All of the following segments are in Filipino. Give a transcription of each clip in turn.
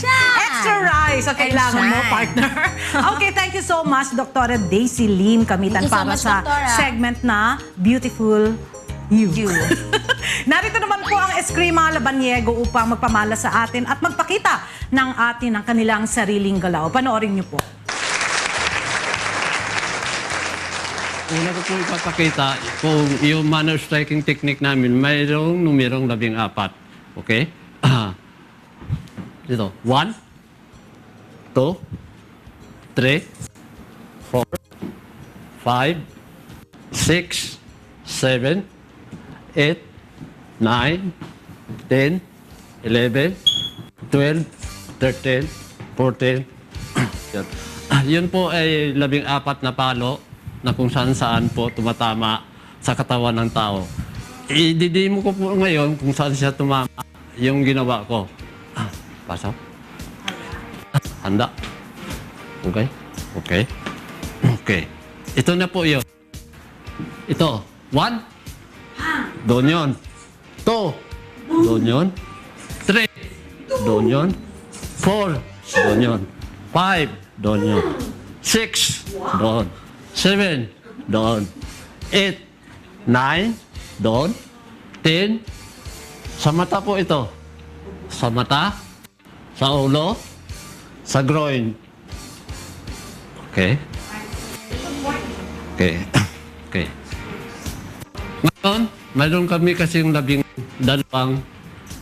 Extra rice ang kailangan mo, partner. Okay, thank you so much, Dr. Daisy Lim Kamitan, Thank you so para much, sa Doktora. segment na Beautiful You. Narito naman po ang Eskrima Labanyego upang magpamala sa atin at magpakita ng kanilang sariling galaw. Panoorin niyo po. Una ko po ipapakita kung yung manner striking technique namin, mayroong numerong 14. Okay? Dito. 1, 2, 3, 4, 5, 6, 7, 8, 9, 10, 11, 12, 13, 14. Yun po ay 14 na palo na kung saan po tumatama sa katawan ng tao. I-demo ko po ngayon kung saan siya tumama yung ginawa ko. Pasok. Handa. Okay? Okay. Okay. Ito na po yun. Ito. 1. Doon yun. 2. Doon yun. 3. Doon yun. 4. Doon yun. 5. Doon yun. 6. Doon. 7. Doon. 8. 9. Doon. 10. Sa mata po ito. Sa mata. Sa ulo. Sa groin. Okay. Okay. Okay. Ngayon, mayroon kami kasing 12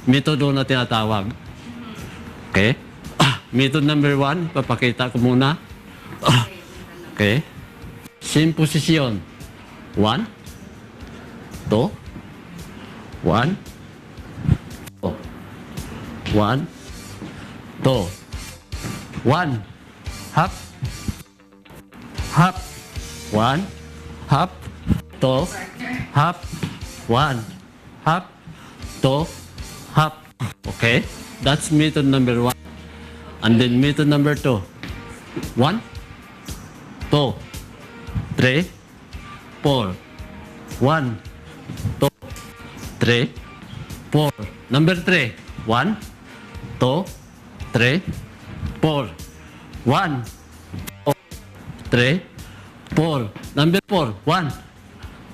metodo na tinatawag. Okay? Method number 1, papakita ko muna. Okay? Same position. 1, 2, 1, 2, 1, 2, 1, hop, hop, 1, hop, 2, hop, 1, hop, 2, hop. Okay? That's method number 1. And then method number 2. 1, 2, 3, 4. 1, 2, 3, 4. Number 3. 1, 2, 3, 4. 1, 2, 3, 4. Number 4. 1.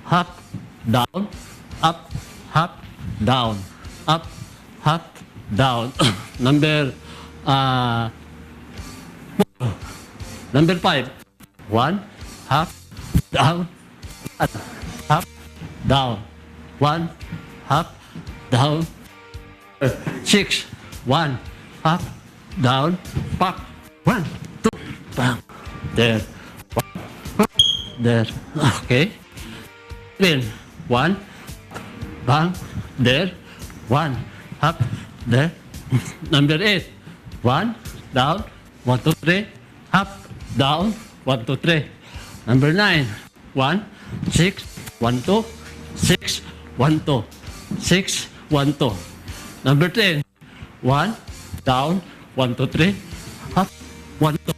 Hop, down, up, hop, down, up, hop, down. Number 4. Number 5. 1, hop, down, hop, down. 1, hop, down. 6. 1, hop, down, pop. 1, 2, bang. There. There. Okay. 1, bang, there, 1, up, there. Number 8, 1, down, 1, 2, 3, up, down, 1, 2, 3. Number 9, 1, 6, 1, 2, 6, 1, 2, 6, 1, 2. Number 10, 1, down, 1, 2, 3, up, 1, 2,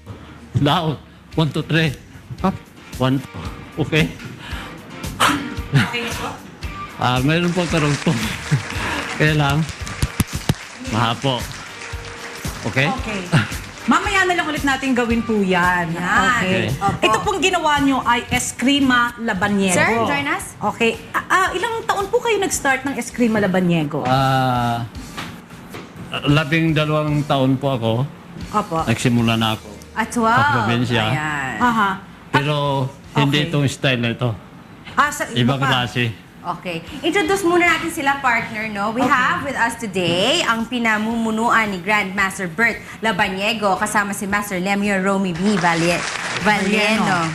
down, 1, 2, 3, up, 1, 2. Okay? Mayroon po karugtong. Kaya lang, mahapo. Okay? Okay. Mamaya na lang ulit natin gawin po yan. Okay. Opo. Ito pong ginawa nyo ay Eskrima Labanyego. Sir, join us. Okay. Ilang taon po kayo nag-start ng Eskrima Labanyego? 12 taon po ako. Opo. Nagsimula na ako At sa 12. probinsya. Ayan. Aha. Pero hindi Okay. itong style na ito. Sa Ibang pa. klase. Okay. Introduce muna natin sila, partner, no? We have with us today ang pinamumunuan ni Grandmaster Bert Labanyego kasama si Master Lemio Romy B. Valieno.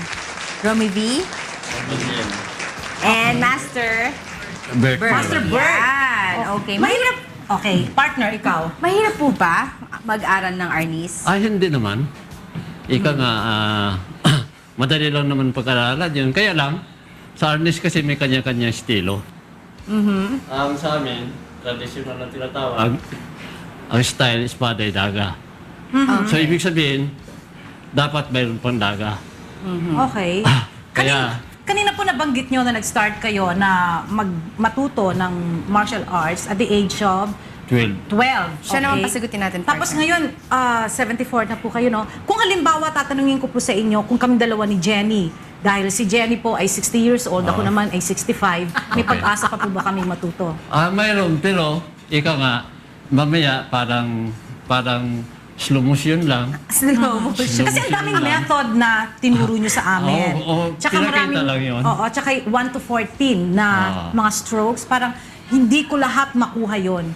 Romy B. And Master Bert. Master Bert. Yan. Okay. Mahirap, Okay. Partner, ikaw. mahirap po ba mag-aral ng Arnis? Ay, hindi naman. Ika nga, madali lang naman pag-aralan yun. Kaya lang, sa arnis kasi may kanya-kanya estilo. Ang sa amin, traditional na tinatawag, ang style espada daga. So, ibig sabihin, dapat mayroon pang daga. Okay. Kaya, Kanina po nabanggit nyo na nag-start kayo na matuto ng martial arts at the age of 12. 12. Siya naman pasagutin natin, Tapos partner. ngayon, 74 na po kayo, no? Kung halimbawa, tatanungin ko po sa inyo, kung kami dalawa ni Jenny, dahil si Jenny po ay 60 years old, ako naman ay 65, may Okay. pag-asa pa po ba kami matuto? Mayroon, pero ikaw nga, mamaya parang slow motion lang. Slow motion. Kasi ang daming method na tinuro nyo sa amin. Oo, pinakita lang yun. Oo, tsaka 1 to 14 na mga strokes, parang hindi ko lahat makuha yon.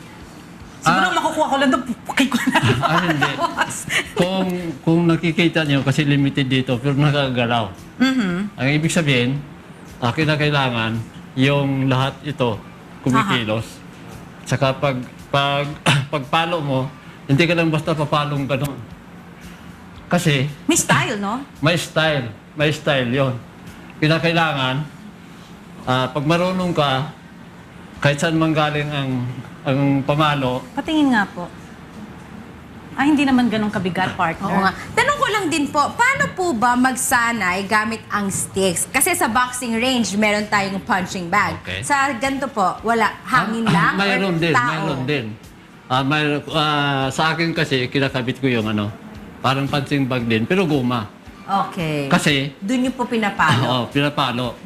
Siguro makukuha ko lang doon, pupukay ko na. Hindi. Kung nakikita niyo, kasi limited dito, pero nakagalaw. Ang ibig sabihin, kinakailangan yung lahat ito kumikilos. Tsaka pagpalo mo, hindi ka lang basta papalong gano'n. Kasi May style, no? may style yon. Kinakailangan, pag marunong ka, kahit saan manggaling ang pamalo, Patingin nga po. Hindi naman ganun kabigat, partner. Oo nga. Tanong ko lang din po, paano po ba magsanay gamit ang sticks? Kasi sa boxing range, meron tayong punching bag. Okay. Sa ganito po, wala, hangin lang mayroon or din, tao? mayroon din. Sa akin kasi, kinakabit ko yung parang punching bag din, pero guma. Okay. Kasi, Doon niyo po pinapalo. pinapalo.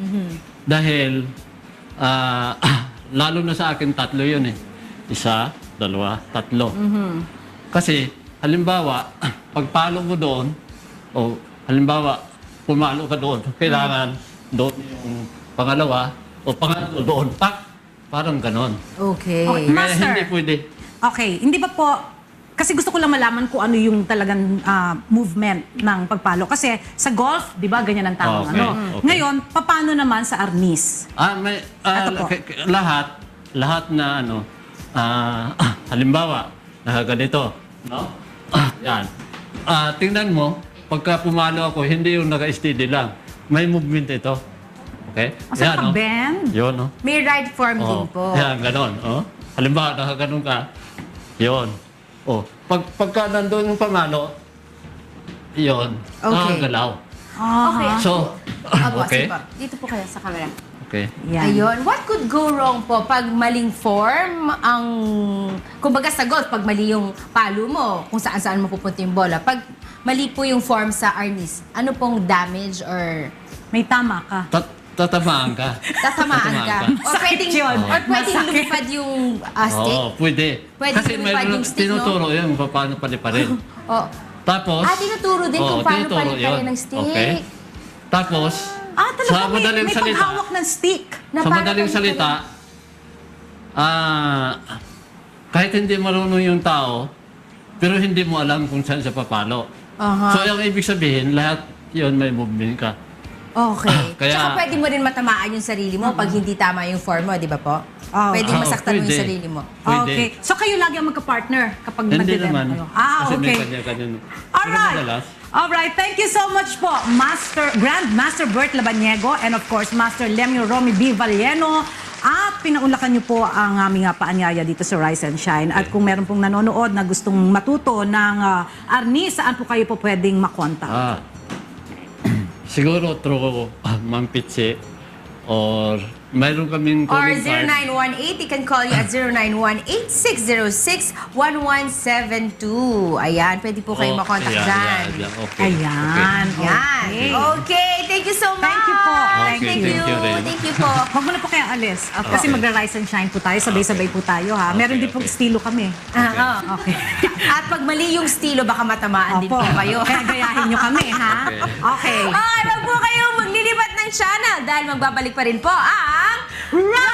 Dahil, lalo na sa akin, 3 yun eh. 1, 2, 3. Kasi, halimbawa, pagpalo mo doon, o halimbawa, pumalo ka doon, kailangan doon yung pangalawa, o pangatlo doon, pak! Parang ganon. Okay. Okay. Kaya Master. hindi pwede. Okay, hindi ba po, kasi gusto ko lang malaman kung ano yung talagang movement ng pagpalo. Kasi sa golf, di ba, ganyan ang tamang Okay, ano. okay. Ngayon, paano naman sa arnis? Ito po. lahat na halimbawa, nakaganito, no? Yan. Tingnan mo, pagka pumalo ako, hindi yung naka-steady lang. May movement ito. Okay? O sa no? bend? Yun, no? May right form din po. Yan, ganon. Oh. Halimbawa, nakaganon ka, yun. Pagka nandun yung pamalo, yun, Okay. nakagalaw. Okay. So, Abo, okay? sige po. Dito po kayo sa camera. Okay. Yan. Ayun. What could go wrong po pag maling form ang... Kumbaga sa golf, pag mali yung palo mo, kung saan-saan mapupunta yung bola. Pag mali po yung form sa arnis, ano pong damage or May tama ka. Tatamaan ka. tatamaan ka? Or Masakit pwedeng, yun. or pwedeng Masakit. lumipad yung stick? Oo, pwede. Pwede Kasi lumipad mayroon yung stick, no? tinuturo yun kung paano paliparin. Oh. Tapos... Tinuturo din kung paano tinuturo paliparin yun. ng stick. Okay. Tapos, Talaga sa madaling may salita, paghawak ng stick. Na sa paano madaling paliparin? salita, kahit hindi marunong yung tao, pero hindi mo alam kung saan siya papalo. Aha. So, yung ibig sabihin, lahat yun may movement ka. Okay. Kaya- Tsaka pwede mo rin matamaan yung sarili mo pag hindi tama yung form mo, di ba po? Pwede masaktan mo yung pwede. sarili mo. Pwede. Okay. So kayo lagi ang magka-partner kapag Hindi nagde-demo naman. kayo? Kasi may Okay. kanya-kanya. Alright. Pero madalas, Alright, thank you so much po, Grand Master Bert Labanyego and of course, Master Lemio Romy B. Valleno. At pinaunlakan niyo po ang aming paanyaya dito sa Rise and Shine. At kung meron pong nanonood na gustong matuto ng arnis, saan po kayo po pwedeng makontak? siguro through Ma'am Pitse or mayroon kaming Or calling card. 0918, you can call you at 0918-606-1172. Ayan, pwede po kayo makontak dyan. Okay. Ayan. Yan. Okay. Okay, thank you so much. Thank you po. Okay, Thank you. thank you rin. Thank you po. Huwag mo na po kayong alis. Kasi magra-rise and shine po tayo. Sabay-sabay po tayo ha. Meron din pong okay. estilo kami. Okay. At pag mali yung estilo, baka matamaan din po kayo. Kaya gayahin nyo kami ha. Okay. Ay, wag po kayong maglilipat ng channel dahil magbabalik pa rin po ang Rise